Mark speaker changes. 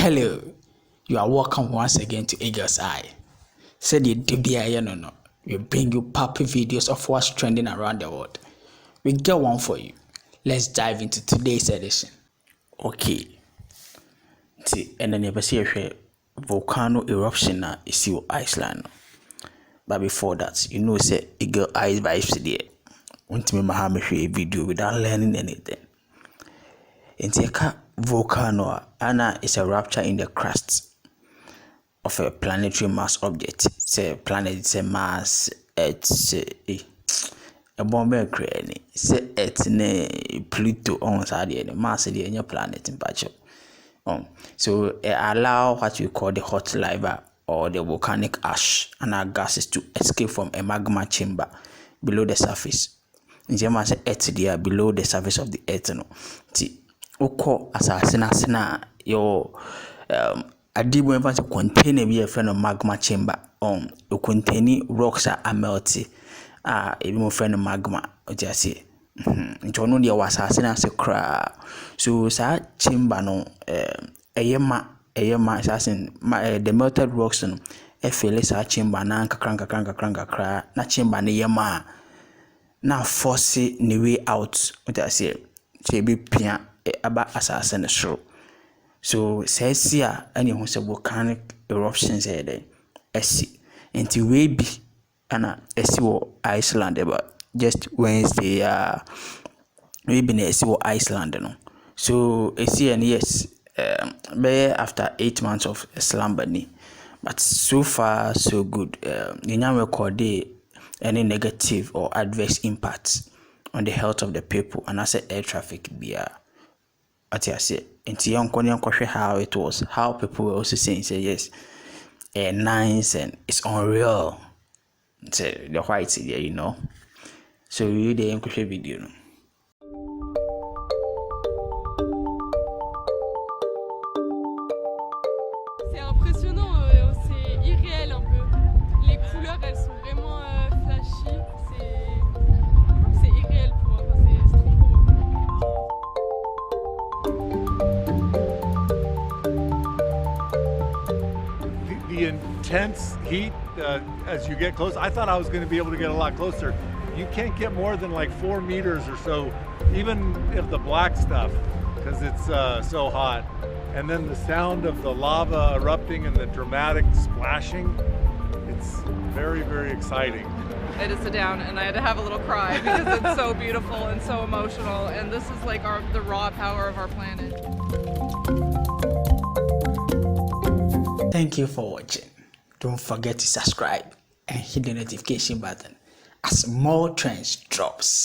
Speaker 1: Hello, you are welcome once again to Eagle's Eye. Said you no. We bring you poppy videos of what's trending around the world. We get one for you. Let's dive into today's edition. Okay. And then you see a volcano eruption is in Iceland. But before that, you know, say Eagle Eye vibes there. Want me to show a video without learning anything. Into a volcano is a rupture in the crust of a planetary-mass object. Say planet, it's a mass, it's a bomb crane. Say it's Pluto on Saturday, mass in your planet in Pacho. So it allow what we call the hot lava or the volcanic ash and our gases to escape from a magma chamber below the surface. In German, say earth there below the surface of the earth. No, Oko asasina your adibo ever to contain a friend of magma chamber to contain rocks are melty even friend of magma just say John the was assassina cra so sa chamber no a yema assassin the melted rocks no a felis chamber na cranka cra na chamber ne yema na force the way out what I say be pia about assassin show. So says here any who's a volcanic eruptions there. See into way be and see Iceland about just Wednesday maybe see Iceland no. So see and yes after 8 months of slumber ni. But so far so good. You now record any negative or adverse impacts on the health of the people and as air traffic be at I say into young how it was, how people were also saying say yes, nice and it's unreal. Say the whites there, you know. So you the young video. No?
Speaker 2: C'est impressionnant, c'est irréel un peu. Les couleurs elles sont vraiment flashy. C'est irréel pour moi, c'est trop
Speaker 3: beau. The intense heat as you get close, I thought I was going to be able to get a lot closer. You can't get more than like 4 meters or so, even if the black stuff, because it's so hot. And then the sound of the lava erupting and the dramatic splashing, it's very, very exciting.
Speaker 4: I had to sit down and I had to have a little cry because it's so beautiful and so emotional, and this is like the raw power of our planet.
Speaker 1: Thank you for watching. Don't forget to subscribe and hit the notification button as more trends drops.